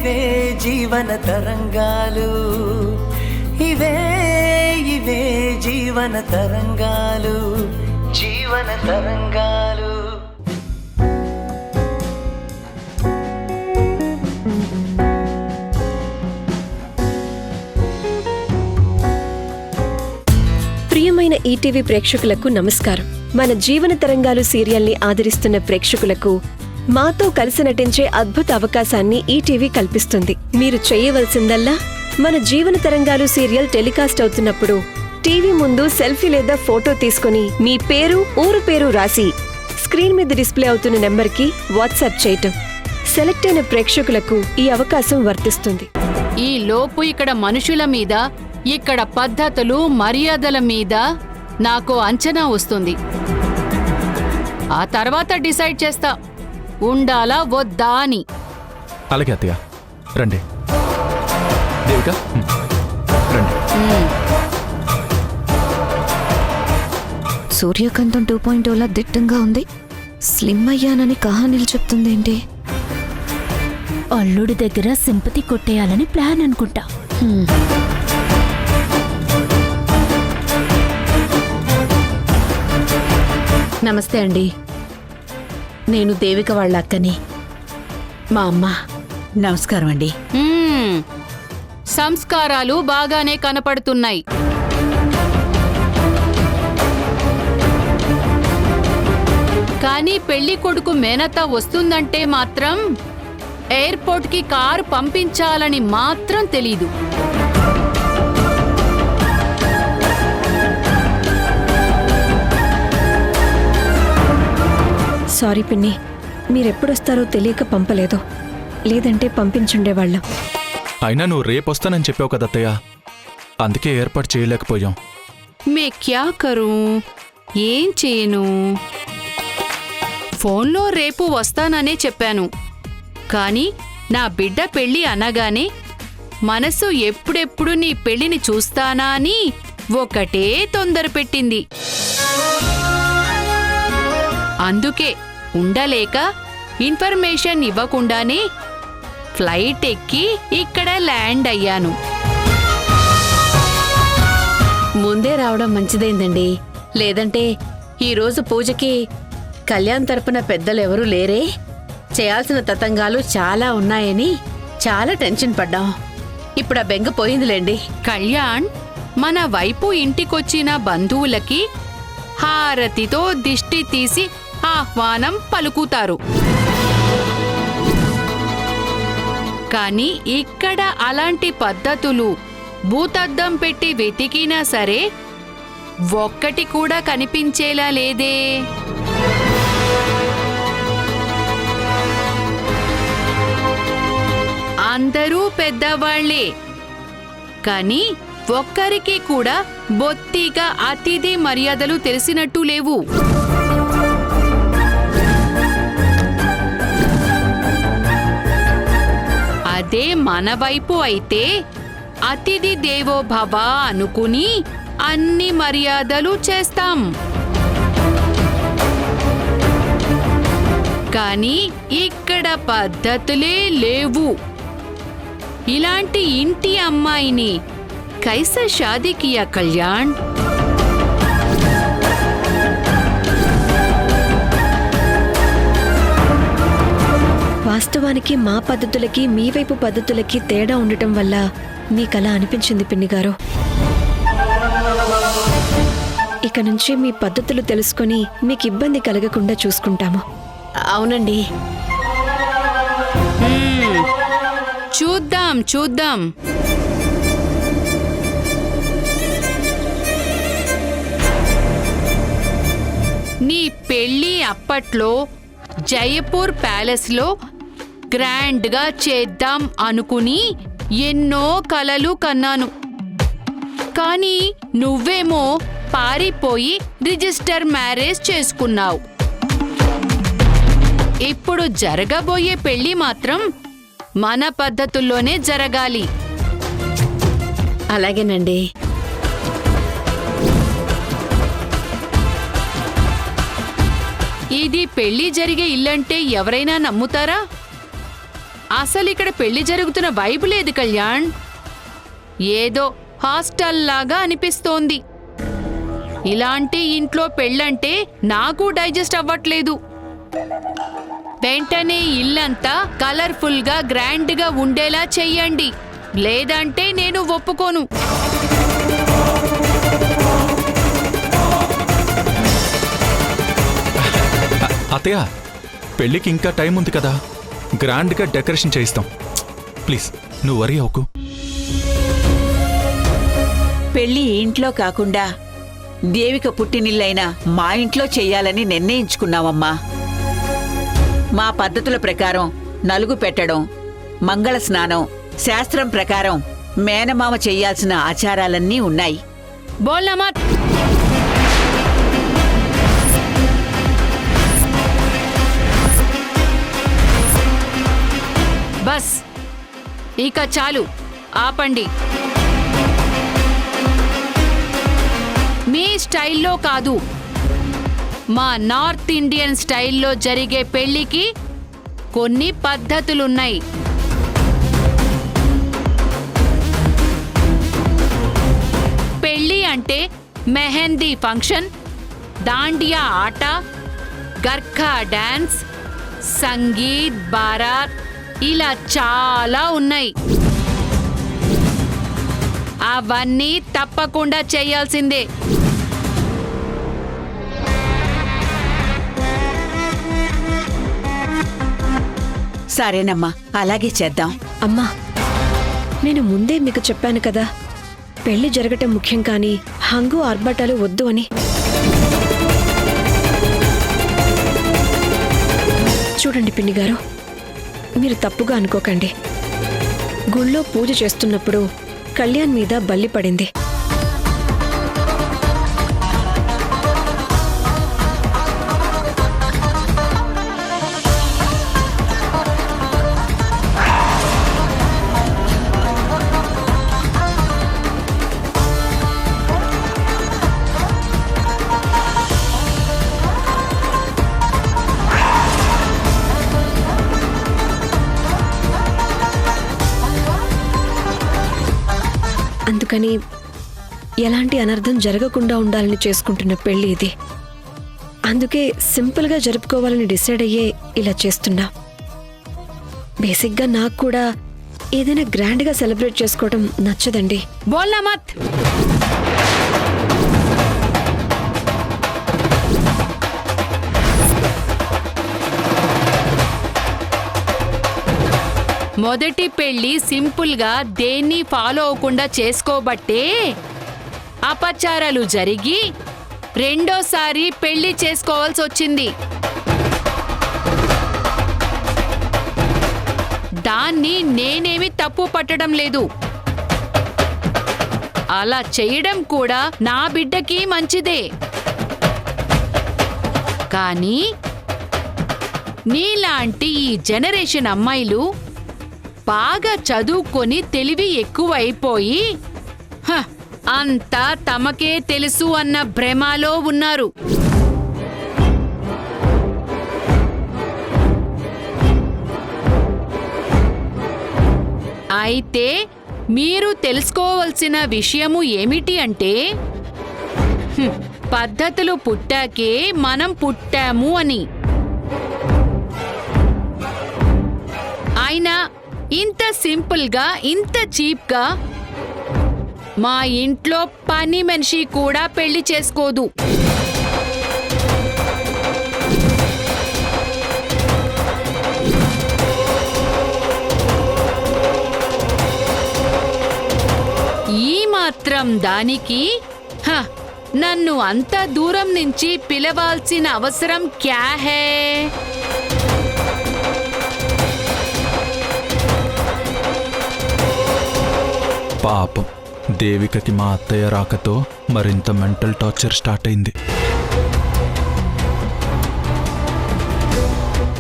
ఇవే జీవన తరంగాలు, ఇవే ఇవే జీవన తరంగాలు, జీవన తరంగాలు. ప్రియమైన ఈటీవీ ప్రేక్షకులకు నమస్కారం. మన జీవన తరంగాలు సీరియల్ని ఆదరిస్తున్న ప్రేక్షకులకు మాతో కలిసి నటించే అద్భుత అవకాశాన్ని ఈటీవీ కల్పిస్తుంది. మీరు చేయవలసిందల్లా మన జీవన తరంగాలు సీరియల్ టెలికాస్ట్ అవుతున్నప్పుడు టీవీ ముందు సెల్ఫీ లేదా ఫోటో తీసుకుని మీ పేరు, ఊరు పేరు రాసి స్క్రీన్ మీద డిస్ప్లే అవుతున్న నెంబర్కి వాట్సాప్ చేయటం. సెలెక్ట్ అయిన ప్రేక్షకులకు ఈ అవకాశం వర్తిస్తుంది. ఈ లోపు ఇక్కడ మనుషుల మీద, ఇక్కడ పద్ధతులు మర్యాదల మీద నాకు అంచనా వస్తుంది. ఆ తర్వాత డిసైడ్ చేస్తా ఉండాలా వద్దా అని. అలాగే అత్తయ్య, రండి. దేవిక, రండి. సూర్యకాంతం 2.0లా దిట్టంగా ఉంది. స్లిమ్ అయ్యానని కహానీలు చెప్తుందేంటి? అల్లుడి దగ్గర సింపతి కొట్టేయాలని ప్లాన్ అనుకుంటా. నమస్తే అండి, నేను దేవిక వాళ్ళ అక్కని, మా అమ్మ. నమస్కారం అండి. సంస్కారాలు బాగానే కనపడుతున్నాయి. కానీ పెళ్లి కొడుకు మేనత వస్తుందంటే మాత్రం ఎయిర్పోర్ట్కి కారు పంపించాలని మాత్రం తెలీదు. సారీ పిన్ని, మీరెప్పుడొస్తారో తెలియక పంపలేదు, లేదంటే పంపించుండేవాళ్ళం. అయినా నువ్వు రేపొస్తానని చెప్పావు కదా అత్తయ్య, అందుకే ఏర్పాటు చేయలేకపోయాం. మే క్యా కరూ, ఏం చేయను. ఫోన్లో రేపు వస్తాననే చెప్పాను, కానీ నా బిడ్డ పెళ్లి అనగానే మనసు ఎప్పుడెప్పుడు నీ పెళ్లిని చూస్తానా అని ఒకటే తొందర పెట్టింది. అందుకే ఉండలేక ఇన్ఫర్మేషన్ ఇవ్వకుండానే ఫ్లైట్ ఎక్కి ఇక్కడ ల్యాండ్ అయ్యాను. ముందే రావడం మంచిదైందండి. లేదంటే ఈరోజు పూజకి కళ్యాణ్ తరపున పెద్దలెవరూ లేరే, చేయాల్సిన తతంగాలు చాలా ఉన్నాయని చాలా టెన్షన్ పడ్డాం. ఇప్పుడు ఆ బెంగ పోయిందిలేండి. కళ్యాణ్ మన వైపు ఇంటికొచ్చిన బంధువులకి హారతితో దిష్టి తీసి ఆహ్వానం పలుకుతారు. కానీ ఇక్కడ అలాంటి పద్ధతులు భూతద్దం పెట్టి వెతికినా సరే ఒక్కటి కూడా కనిపించేలా లేదే. అందరూ పెద్దవాళ్లే, కానీ ఒక్కరికి కూడా బొత్తిగా అతిథి మర్యాదలు తెలిసినట్టు లేవు. అదే మన వైపు అయితే అతిథి దేవో భవ అనుకుని అన్ని మర్యాదలు చేస్తాం. కానీ ఇక్కడ పద్ధతులే లేవు. ఇలాంటి ఇంటి అమ్మాయిని కైసా షాదీ కియా కళ్యాణ్? వాస్తవానికి మా పద్ధతులకి మీ వైపు పద్ధతులకి తేడా ఉండటం వల్ల మీకలా అనిపించింది పిన్నిగారు. ఇక నుంచి మీ పద్ధతులు తెలుసుకొని మీకు ఇబ్బంది కలగకుండా చూసుకుంటాము. అవునండి. చూద్దాం చూద్దాం. నీ పెళ్లి అప్పట్లో జయపూర్ ప్యాలెస్లో గ్రాండ్గా చేద్దాం అనుకుని ఎన్నో కలలు కన్నాను. కానీ నువ్వేమో పారిపోయి రిజిస్టర్ మ్యారేజ్ చేసుకున్నావు. ఇప్పుడు జరగబోయే పెళ్లి మాత్రం మన పద్ధతుల్లోనే జరగాలి. అలాగేనండి. ఇది పెళ్లి జరిగే ఇల్లంటే ఎవరైనా నమ్ముతారా? అసలు ఇక్కడ పెళ్లి జరుగుతున్న వైబు లేదు కళ్యాణ్. ఏదో హాస్టల్ లాగా అనిపిస్తోంది. ఇలాంటి ఇంట్లో పెళ్ళంటే నాకు డైజెస్ట్ అవ్వట్లేదు. వెంటనే ఇల్లంతా కలర్ఫుల్ గా గ్రాండ్ గా ఉండేలా చెయ్యండి, లేదంటే నేను ఒప్పుకోను. అత్తయ్య, పెళ్ళికి ఇంకా టైం ఉంది కదా, గ్రాండ్గా డెకరేషన్ చేయిస్తాం. ప్లీజ్ నువ్వు వరీ అవ్వకు. పెళ్లి ఈ ఇంట్లో కాకుండా దేవిక పుట్టినిల్లైన మా ఇంట్లో చెయ్యాలని నిర్ణయించుకున్నావమ్మా. మా పద్ధతుల ప్రకారం నలుగు పెట్టడం, మంగళ స్నానం, శాస్త్రం ప్రకారం మేనమామ చెయ్యాల్సిన ఆచారాలన్నీ ఉన్నాయి. బోల్నా మత్. బస్ ఇక చాలు, ఆపండి. మీ స్టైల్లో కాదు, మా నార్త్ ఇండియన్ స్టైల్లో జరిగే పెళ్లికి కొన్ని పద్ధతులున్నాయి. పెళ్లి అంటే మెహందీ ఫంక్షన్, దాండియా ఆట, గర్ఖా డాన్స్, సంగీత్, బారాత్, ఇలా చాలా ఉన్నాయి. అవన్నీ తప్పకుండా చేయాల్సిందే. సరేనమ్మా, అలాగే చేద్దాం. అమ్మా, నేను ముందే మీకు చెప్పాను కదా, పెళ్లి జరగటం ముఖ్యం కానీ హంగు ఆర్భాటాలు వద్దు అని. చూడండి పిన్ని గారు, మీరు తప్పుగా అనుకోకండి. గుళ్ళో పూజ చేస్తున్నప్పుడు కళ్యాణ్ మీద బల్లి పడింది. అందుకని ఎలాంటి అనర్థం జరగకుండా ఉండాలని చేసుకుంటున్న పెళ్లి ఇది. అందుకే సింపుల్గా జరుపుకోవాలని డిసైడ్ అయ్యే ఇలా చేస్తున్నా. బేసిక్గా నాకు కూడా ఏదైనా గ్రాండ్గా సెలబ్రేట్ చేసుకోవడం నచ్చదండి. బోల్నా మత్. మొదటి పెళ్లి సింపుల్ గా దేన్ని ఫాలో అవ్వకుండా చేసుకోబట్టే అపచారాలు జరిగి రెండోసారి పెళ్లి చేసుకోవాల్సి వచ్చింది. దాన్ని నేనేమి తప్పు పట్టడం లేదు. అలా చేయడం కూడా నా బిడ్డకి మంచిదే. కానీ నీలాంటి ఈ జనరేషన్ అమ్మాయిలు బాగా చదువుకొని తెలివి ఎక్కువైపోయి అంతా తమకే తెలుసు అన్న భ్రమలో ఉన్నారు. అయితే మీరు తెలుసుకోవాల్సిన విషయము ఏమిటి అంటే, పద్ధతులు పుట్టాకే మనం పుట్టాము అని. అయినా ఇంత సింపుల్గా, ఇంత చీప్గా మా ఇంట్లో పని మనిషి కూడా పెళ్లి చేసుకోదు. ఈ మాత్రం దానికి నన్ను అంత దూరం నుంచి పిలవాల్సిన అవసరం క్యా హే? పాపం దేవికకి మా అత్తయ్య రాకతో మరింత మెంటల్ టార్చర్ స్టార్ట్ అయింది.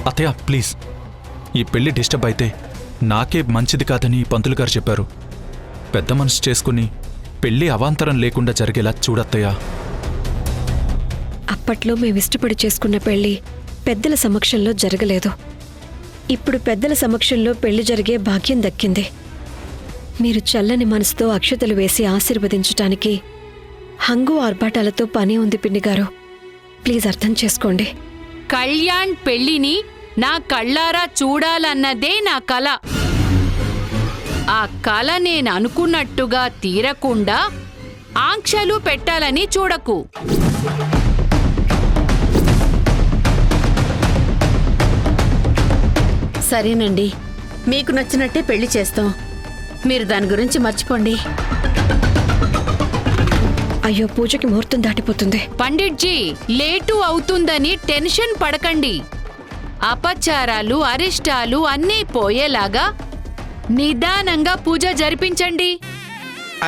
అత్తయ్య ప్లీజ్, ఈ పెళ్లి డిస్టర్బ్ అయితే నాకే మంచిది కాదని పంతులు గారు చెప్పారు. పెద్ద మనసు చేసుకుని పెళ్లి అవాంతరం లేకుండా జరిగేలా చూడత్తయ్యా. అప్పట్లో మేమిష్టపడి చేసుకున్న పెళ్లి పెద్దల సమక్షంలో జరగలేదు. ఇప్పుడు పెద్దల సమక్షంలో పెళ్లి జరిగే భాగ్యం దక్కింది. మీరు చల్లని మనసుతో అక్షతలు వేసి ఆశీర్వదించటానికి హంగు ఆర్భాటాలతో పని ఉంది పిన్నిగారు. ప్లీజ్ అర్థం చేసుకోండి. కళ్యాణ్ పెళ్లిని నా కళ్ళారా చూడాలన్నదే నా కల. ఆ కల నేను అనుకున్నట్టుగా తీరకుండా ఆంక్షలు పెట్టాలని చూడకు. సరేనండి, మీకు నచ్చినట్టే పెళ్లి చేస్తాం. మీరు దాని గురించి మర్చిపోండి. అయ్యో, పూజకి ముహూర్తం దాటిపోతుంది. పండిట్జీ, లేటు అవుతుందని టెన్షన్ పడకండి. అపచారాలు, అరిష్టాలు అన్నీ పోయేలాగా నిదానంగా పూజ జరిపించండి.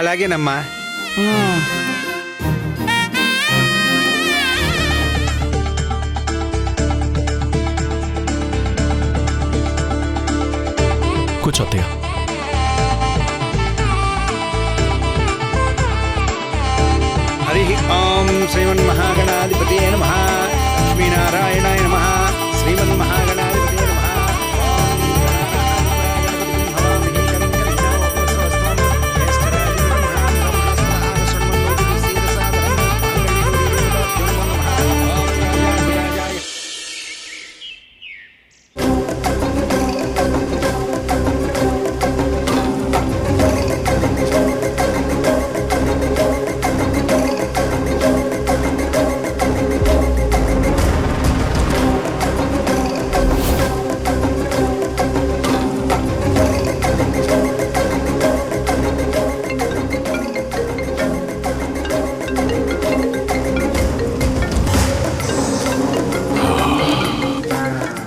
అలాగేనమ్మా. కూర్చో అత్తయ్య. హరి ఓం శ్రీమన్మహాగణాధిపతయే నమః. లక్ష్మీనారాయణాయ నమః. శ్రీమన్మహాగణాధిపతయే నమః.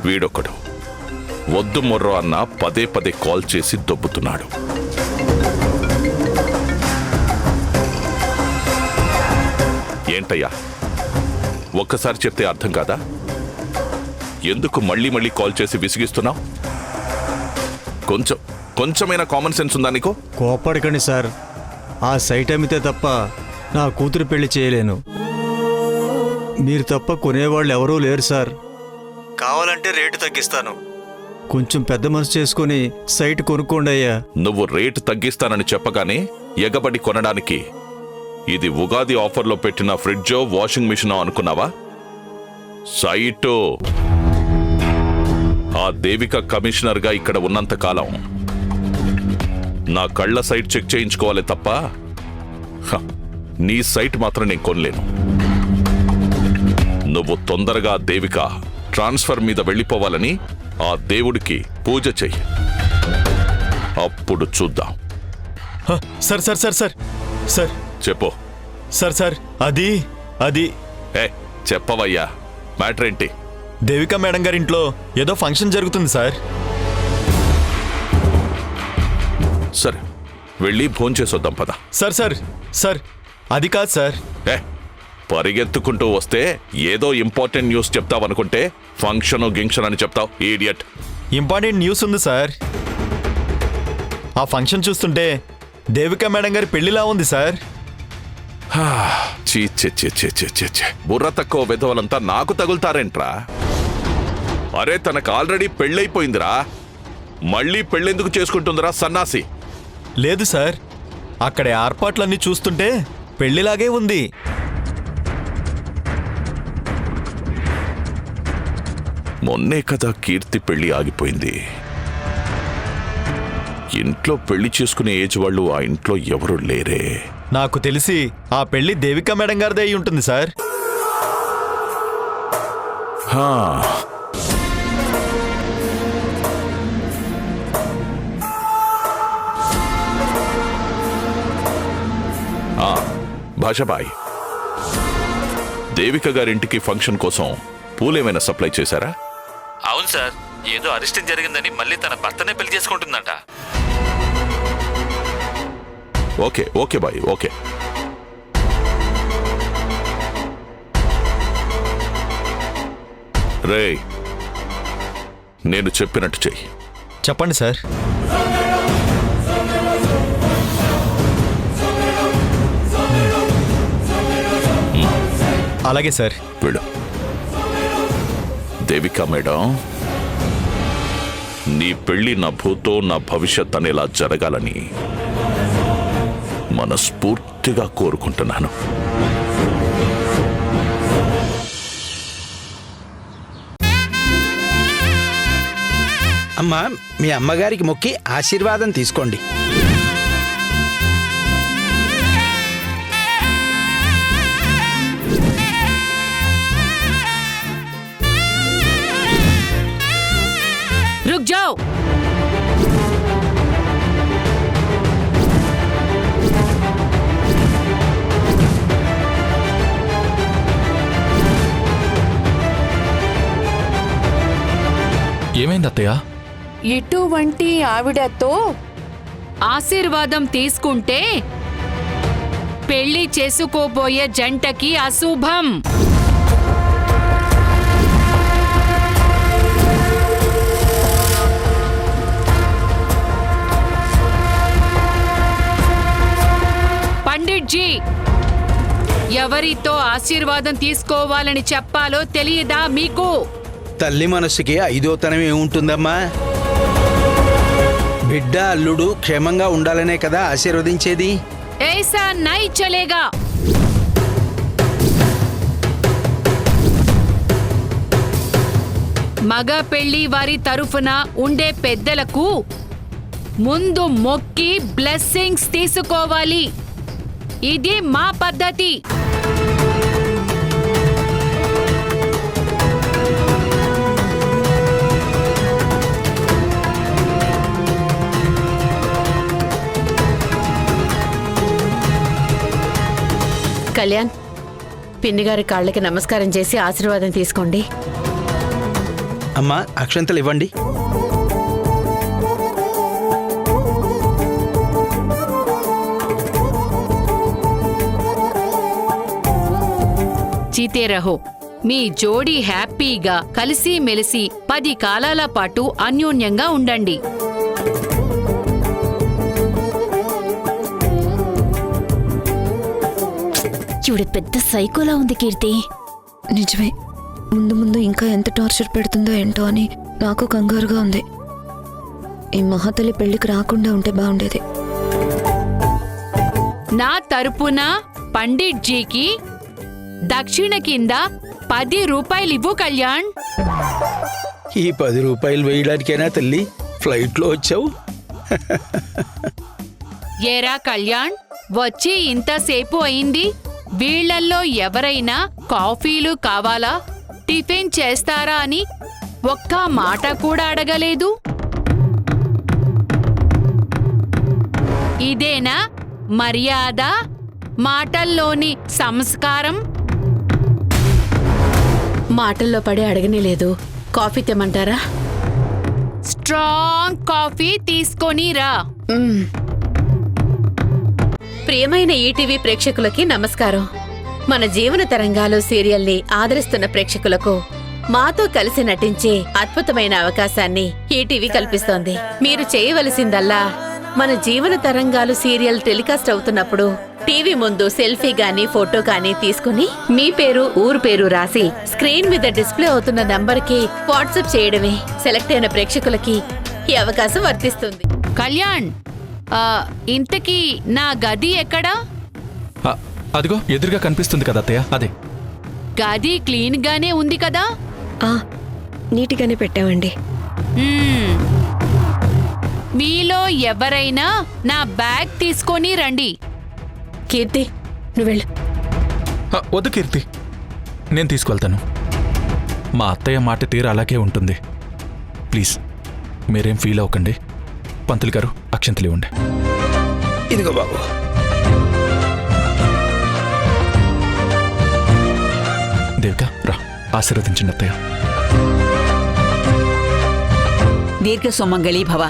వీడొకడు వద్దు మొర్రో అన్న పదే పదే కాల్ చేసి దొబ్బుతున్నాడు. ఏంటయ్యా, ఒక్కసారి చెప్తే అర్థం కాదా? ఎందుకు మళ్ళీ మళ్ళీ కాల్ చేసి విసిగిస్తున్నావు? కొంచెమైనా కామన్ సెన్స్ ఉందా నీకు? కోపడకండి సార్, ఆ సైట్ అమ్మితే తప్ప నా కూతురు పెళ్లి చేయలేను. మీరు తప్ప కొనేవాళ్ళు ఎవరూ లేరు సార్. కావాలంటే రేటు తగ్గిస్తాను. కొంచెం పెద్ద మనసు చేసుకుని సైట్ కొనుక్కోండి అయ్యా. నువ్వు రేటు తగ్గిస్తానని చెప్పగానే ఎగబడి కొనడానికి ఇది ఉగాది ఆఫర్లో పెట్టిన ఫ్రిడ్జో వాషింగ్ మిషనో అనుకున్నావా? సైటు ఆ దేవిక కమిషనర్గా ఇక్కడ ఉన్నంత కాలం నా కళ్ళ సైట్ చెక్ చేయించుకోవాలి తప్ప నీ సైట్ మాత్రం నేను కొనలేను. నువ్వు తొందరగా దేవిక ట్రాన్స్ఫర్ మీద వెళ్ళిపోవాలని ఆ దేవుడికి పూజ చెయ్యి. అప్పుడు చూద్దాం. Sir sir sir sir sir చెప్పు. సార్ సార్ అది అది చెప్పవయ్యా, మ్యాటర్ ఏంటి? దేవిక మేడం గారి ఇంట్లో ఏదో ఫంక్షన్ జరుగుతుంది సార్. సరే, వెళ్ళి భోంచేసొద్దాం పద. సార్ సార్ సార్ అది కాదు సార్. పరిగెత్తుకుంటూ వస్తే ఏదో ఇంపార్టెంట్ న్యూస్ చెప్తావనుకుంటే ఫంక్షన్ గింక్షన్ అని చెప్తావు, ఈడియట్. ఇంపార్టెంట్ న్యూస్ ఉంది సార్. ఆ ఫంక్షన్ చూస్తుంటే దేవిక మేడం గారి పెళ్లిలా ఉంది సార్. బుర్ర తక్కువ విధవలంతా నాకు తగులుతారేంట్రా? అరే, తనకు ఆల్రెడీ పెళ్ళైపోయిందిరా, మళ్ళీ పెళ్ళెందుకు చేసుకుంటుందిరా సన్నాసి? లేదు సార్, అక్కడ ఏర్పాట్లన్నీ చూస్తుంటే పెళ్లిలాగే ఉంది. మొన్నే కదా కీర్తి పెళ్లి ఆగిపోయింది. ఇంట్లో పెళ్లి చేసుకునే ఏజ్ వాళ్ళు ఆ ఇంట్లో ఎవరు లేరే. నాకు తెలిసి ఆ పెళ్లి దేవిక మేడం గారిదే అయి ఉంటుంది సార్. భాషాబాయ్, దేవిక గారింటికి ఫంక్షన్ కోసం పూలేమైనా సప్లై చేశారా? అవును సార్, ఏదో అరిష్టం జరిగిందని మళ్ళీ తన భర్తనే పెళ్లి చేసుకుంటుందంట. Okay okay boy, okay. రే, నేను చెప్పినట్టు చెయ్యి. చెప్పండి సార్. అలాగే సార్. వెళ్ళు. దేవిక మేడం, నీ పెళ్లి నా భూతో నా భవిష్యత్ అనేలా జరగాలని మనస్ఫూర్తిగా కోరుకుంటున్నాను. అమ్మా, మీ అమ్మగారికి మొక్కి ఆశీర్వాదం తీసుకోండి. రుక్ జాओ. ఏమైంది అత్తయ్య? ఇటువంటి ఆవిడతో ఆశీర్వాదం తీసుకుంటే పెళ్లి చేసుకోబోయే జంటకి అశుభం. పండిట్ జీ, ఎవరితో ఆశీర్వాదం తీసుకోవాలని చెప్పాలో తెలియదా మీకు? తల్లి మనసుకి ఐదోతనం ఏముంటుందమ్మా? బిడ్డ అల్లుడు క్షేమంగా ఉండాలనే కదా ఆశీర్వదించేది. ऐसा नहीं चलेगा. మగ పెళ్లి వారి తరఫున ఉండే పెద్దలకు ముందు మొక్కి బ్లెస్సింగ్స్ తీసుకోవాలి. ఇది మా పద్ధతి. కళ్యాణ్, పిన్నిగారి కాళ్ళకి నమస్కారం చేసి ఆశీర్వాదం తీసుకోండి. అమ్మా, అక్షంతలు ఇవ్వండి. జీతే రహో. మీ జోడీ హ్యాపీగా కలిసి మెలిసి 10 కాలాల పాటు అన్యోన్యంగా ఉండండి. ఇవిడ పెద్ద సైకోలా ఉంది కీర్తి. నిజమే, ముందు ముందు ఇంకా ఎంత టార్చర్ పెడుతుందో ఏంటో అని నాకు కంగారుగా ఉంది. ఈ మహాతల్లి పెళ్లికి రాకుండా ఉంటే బాగుండేది. నా తరపున పండిట్ జీకి దక్షిణ కింద 10 రూపాయలు ఇవ్వు కళ్యాణ్. ఈ 10 రూపాయలు వేయడానికైనా తల్లి ఫ్లైట్లో వచ్చావు? ఏరా కళ్యాణ్, వచ్చి ఇంతసేపు అయింది. వీళ్లల్లో ఎవరైనా కాఫీలు కావాలా, టిఫిన్ చేస్తారా అని ఒక్క మాట కూడా అడగలేదు. ఇదేనా మర్యాద? మాటల్లోని సంస్కారం? మాటల్లో పడి అడగనే లేదు. కాఫీ తెమ్మంటారా? స్ట్రాంగ్ కాఫీ తీసుకొని రా. ప్రియమైన ఈటీవీ ప్రేక్షకులకి నమస్కారం. మన జీవన తరంగాలు సీరియల్ని ఆదరిస్తున్న ప్రేక్షకులకు మాతో కలిసి నటించే అద్భుతమైన అవకాశాన్ని ఈటీవీ కల్పిస్తోంది. మీరు చేయవలసిందల్లా మన జీవన తరంగాలు సీరియల్ టెలికాస్ట్ అవుతున్నప్పుడు టీవీ ముందు సెల్ఫీ గానీ ఫోటో గానీ తీసుకుని మీ పేరు ఊరు పేరు రాసి స్క్రీన్ మీద డిస్ప్లే అవుతున్న నంబర్కి వాట్సాప్ చేయడమే. సెలెక్ట్ అయిన ప్రేక్షకులకి ఈ అవకాశం వర్తిస్తుంది. కళ్యాణ్, ఇంతకీ నా గది ఎక్కడా? అదిగో ఎదురుగా కనిపిస్తుంది కదా అత్తయ్య, అదే. గది క్లీన్ గానే ఉంది కదా? నీటిగానే పెట్టామండి. మీలో ఎవరైనా నా బ్యాగ్ తీసుకొని రండి. కీర్తి, నువ్వెళ్ళు. వద్దు కీర్తి, నేను తీసుకెళ్తాను. మా అత్తయ్య మాట తీరు అలాగే ఉంటుంది. ప్లీజ్ మీరేం ఫీల్ అవ్వకండి. పంతులు గారు, అక్షంతలు ఇవ్వండి. ఇదిగో బాబు. దేవిక, రా, ఆశీర్వదించండి అత్తయ్య. దీర్ఘ సుమంగళీ భవ.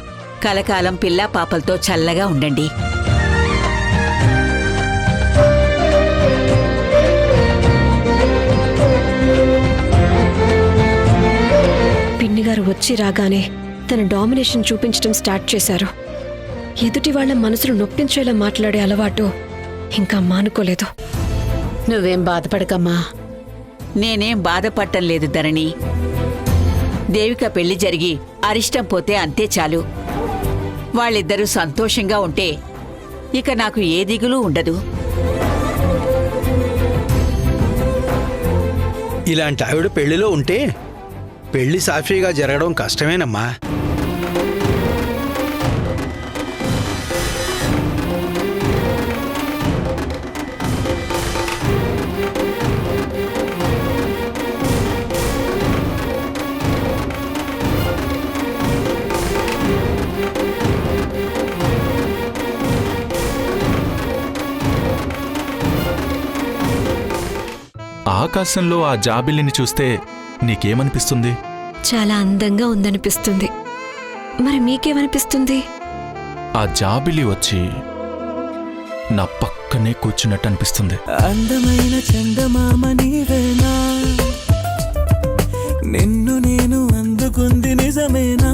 కలకాలం పిల్లా పాపలతో చల్లగా ఉండండి. పిన్నిగారు వచ్చి రాగానే తన డామినేషన్ చూపించడం స్టార్ట్ చేశారు. ఎదుటి వాళ్ల మనసులు నొప్పించేలా మాట్లాడే అలవాటు ఇంకా మానుకోలేదు. నువ్వేం బాధపడకమ్మా. నేనేం బాధపడటం లేదు ధరణి. దేవిక పెళ్లి జరిగి అరిష్టం పోతే అంతే చాలు. వాళ్ళిద్దరూ సంతోషంగా ఉంటే ఇక నాకు ఏ దిగులు ఉండదు. ఇలాంటి ఆవిడ పెళ్లిలో ఉంటే పెళ్లి సాఫీగా జరగడం కష్టమేనమ్మా. ఆకాశంలో ఆ జాబిల్లిని చూస్తే నీకేమనిపిస్తుంది? చాలా అందంగా ఉందనిపిస్తుంది. మరి మీకేమనిపిస్తుంది? ఆ జాబిలి వచ్చి నా పక్కనే కూర్చున్నట్టు అనిపిస్తుంది. అందమైన చందమామ నీవేనా, నిన్ను నేను అందుకుంది నిజమేనా?